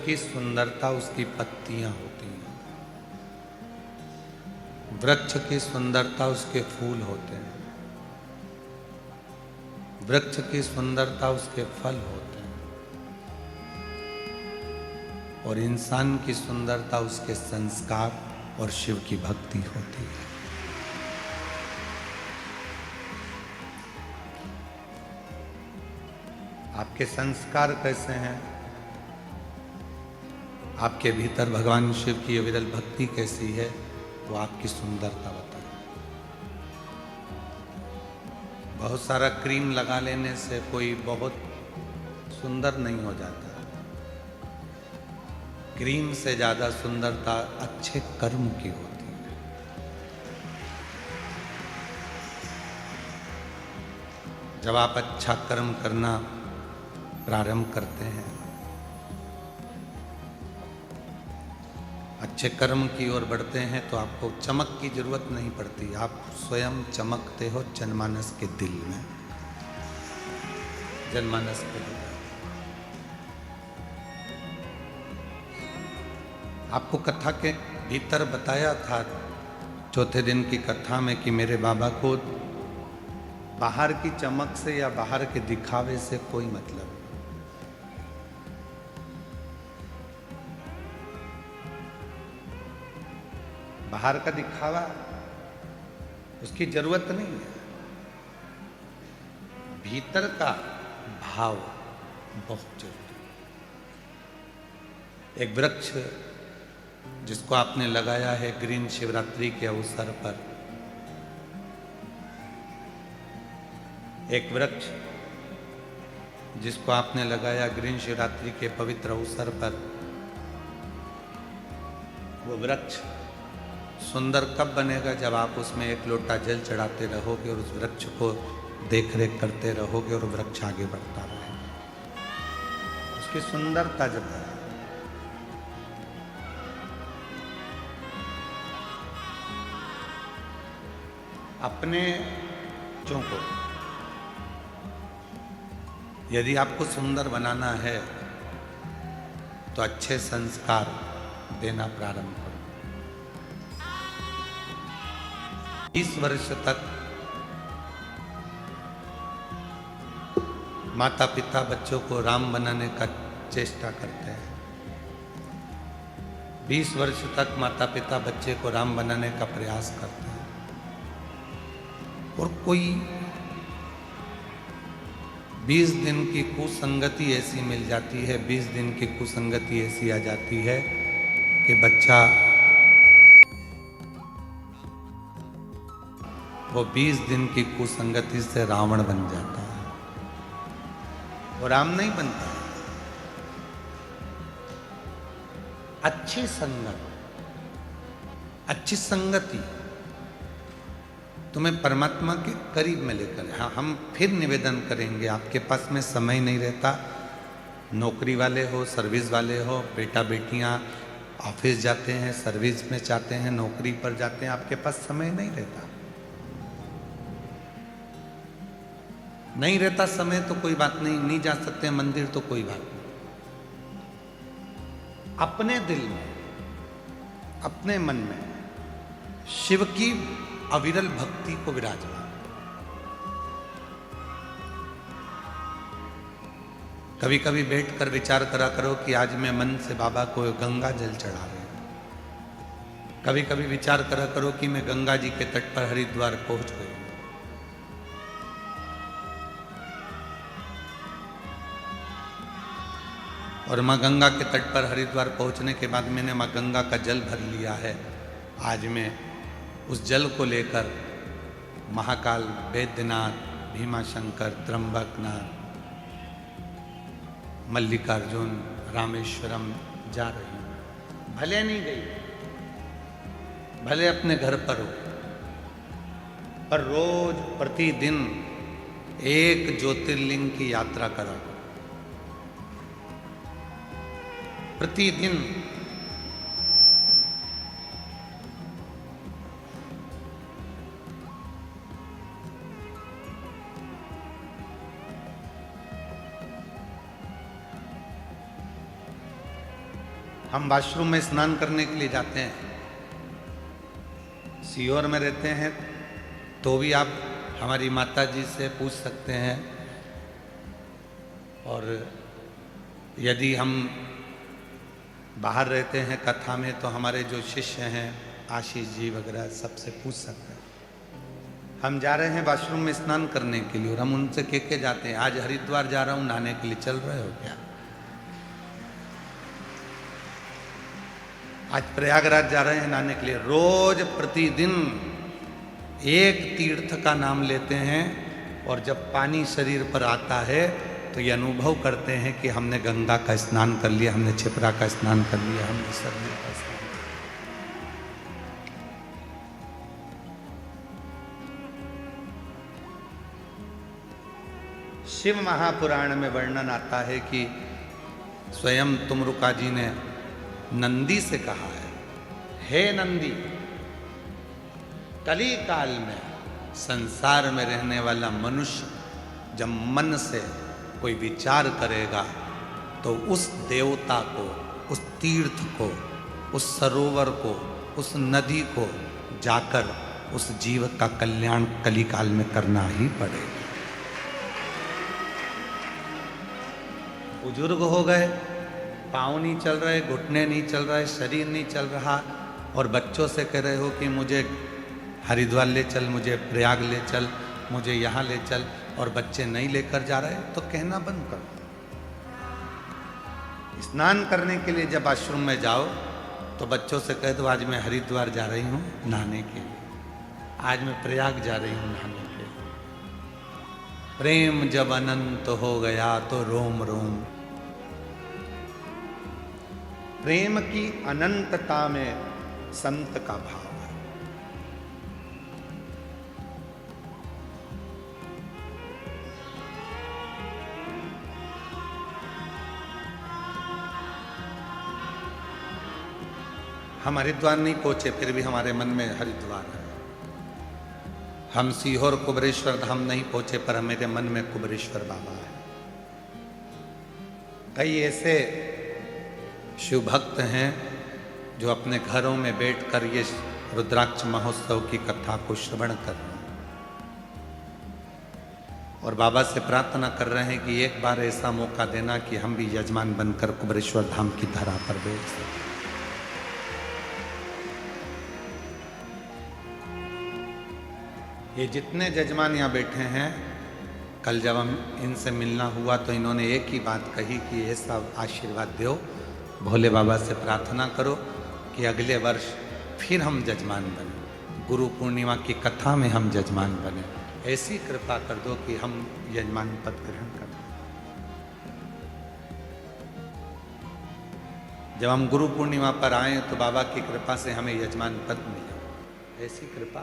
की सुंदरता उसकी पत्तियां होती हैं, वृक्ष की सुंदरता उसके फूल होते हैं, वृक्ष की सुंदरता उसके फल होते हैं, और इंसान की सुंदरता उसके संस्कार और शिव की भक्ति होती है। आपके संस्कार कैसे हैं, आपके भीतर भगवान शिव की अविरल भक्ति कैसी है, वो आपकी सुंदरता बताए। बहुत सारा क्रीम लगा लेने से कोई बहुत सुंदर नहीं हो जाता। क्रीम से ज्यादा सुंदरता अच्छे कर्म की होती है। जब आप अच्छा कर्म करना प्रारंभ करते हैं, अच्छे कर्म की ओर बढ़ते हैं, तो आपको चमक की जरूरत नहीं पड़ती। आप स्वयं चमकते हो जनमानस के दिल में, जनमानस के दिल। आपको कथा के भीतर बताया था चौथे दिन की कथा में कि मेरे बाबा को बाहर की चमक से या बाहर के दिखावे से कोई मतलब नहीं। बाहर का दिखावा उसकी जरूरत नहीं है, भीतर का भाव बहुत जरूरी है। एक वृक्ष जिसको आपने लगाया है ग्रीन शिवरात्रि के अवसर पर, एक वृक्ष जिसको आपने लगाया ग्रीन शिवरात्रि के पवित्र अवसर पर, वो वृक्ष सुंदर कब बनेगा, जब आप उसमें एक लोटा जल चढ़ाते रहोगे और उस वृक्ष को देख रेख करते रहोगे और वृक्ष आगे बढ़ता रहेगा। उसकी सुंदरता जब है, अपने बच्चों को यदि आपको सुंदर बनाना है तो अच्छे संस्कार देना प्रारंभ करो। 20 वर्ष तक माता पिता बच्चों को राम बनाने का चेष्टा करते हैं। 20 वर्ष तक माता पिता बच्चे को राम बनाने का प्रयास करते हैं, और कोई 20 दिन की कुसंगति ऐसी मिल जाती है, 20 दिन की कुसंगति ऐसी आ जाती है कि बच्चा वो 20 दिन की कुसंगति से रावण बन जाता है, वो राम नहीं बनता। अच्छी संगत, अच्छी संगति तुम्हें परमात्मा के करीब में लेकर। हाँ, हम फिर निवेदन करेंगे, आपके पास में समय नहीं रहता, नौकरी वाले हो, सर्विस वाले हो, बेटा बेटियां ऑफिस जाते हैं, सर्विस में जाते हैं, नौकरी पर जाते हैं, आपके पास समय नहीं रहता। नहीं रहता समय तो कोई बात नहीं, नहीं जा सकते मंदिर तो कोई बात नहीं। अपने दिल में, अपने मन में शिव की अविरल भक्ति को विराजमान। कभी कभी बैठकर विचार करा करो कि आज मैं मन से बाबा को गंगा जल चढ़ा रहे हूं। कभी कभी विचार करा करो कि मैं गंगा जी के तट पर हरिद्वार पहुंच गई। और माँ गंगा के तट पर हरिद्वार पहुंचने के बाद मैंने माँ गंगा का जल भर लिया है। आज मैं उस जल को लेकर महाकाल, बैद्यनाथ, भीमाशंकर, त्र्यंबकनाथ, मल्लिकार्जुन, रामेश्वरम जा रही हूं। भले नहीं गई, भले अपने घर पर हो, पर रोज प्रतिदिन एक ज्योतिर्लिंग की यात्रा करो। प्रतिदिन हम वॉशरूम में स्नान करने के लिए जाते हैं, सीहोर में रहते हैं तो भी आप हमारी माता जी से पूछ सकते हैं। और यदि हम बाहर रहते हैं कथा में तो हमारे जो शिष्य हैं आशीष जी वगैरह सबसे पूछ सकते हैं। हम जा रहे हैं वॉशरूम में स्नान करने के लिए और हम उनसे कह के जाते हैं आज हरिद्वार जा रहा हूं नहाने के लिए, चल रहे हो क्या? आज प्रयागराज जा रहे हैं नहाने के लिए। रोज प्रतिदिन एक तीर्थ का नाम लेते हैं और जब पानी शरीर पर आता है तो ये अनुभव करते हैं कि हमने गंगा का स्नान कर लिया, हमने क्षिप्रा का स्नान कर लिया, हमने सरयू का स्नान। शिव महापुराण में वर्णन आता है कि स्वयं तुमरुका जी ने नंदी से कहा है, हे नंदी, कली काल में संसार में रहने वाला मनुष्य जब मन से कोई विचार करेगा तो उस देवता को, उस तीर्थ को, उस सरोवर को, उस नदी को जाकर उस जीव का कल्याण कली काल में करना ही पड़ेगा। बुजुर्ग हो गए, पाँव नहीं चल रहे, घुटने नहीं चल रहे, शरीर नहीं चल रहा और बच्चों से कह रहे हो कि मुझे हरिद्वार ले चल, मुझे प्रयाग ले चल, मुझे यहाँ ले चल, और बच्चे नहीं लेकर जा रहे तो कहना बंद करो। स्नान करने के लिए जब आश्रम में जाओ तो बच्चों से कह दो आज मैं हरिद्वार जा रही हूँ नहाने के लिए, आज मैं प्रयाग जा रही हूँ नहाने के लिए। प्रेम जब अनंत हो गया तो रोम रोम। प्रेम की अनंतता में संत का भाव है। हम हरिद्वार नहीं पहुंचे फिर भी हमारे मन में हरिद्वार है। हम सीहोर कुबरेश्वर धाम नहीं पहुंचे पर मेरे मन में कुबरेश्वर बाबा है। कई ऐसे शिव भक्त हैं जो अपने घरों में बैठकर ये रुद्राक्ष महोत्सव की कथा को श्रवण कर रहे हैं और बाबा से प्रार्थना कर रहे हैं कि एक बार ऐसा मौका देना कि हम भी यजमान बनकर कुबरेश्वर धाम की धरा पर बैठ सकें। ये जितने जजमान यहाँ बैठे हैं, कल जब हम इनसे मिलना हुआ तो इन्होंने एक ही बात कही कि ऐसा आशीर्वाद दो, भोले बाबा से प्रार्थना करो कि अगले वर्ष फिर हम जजमान बने, गुरु पूर्णिमा की कथा में हम जजमान बने। ऐसी कृपा कर दो कि हम यजमान पद ग्रहण करें। जब हम गुरु पूर्णिमा पर आए तो बाबा की कृपा से हमें यजमान पद मिला। ऐसी कृपा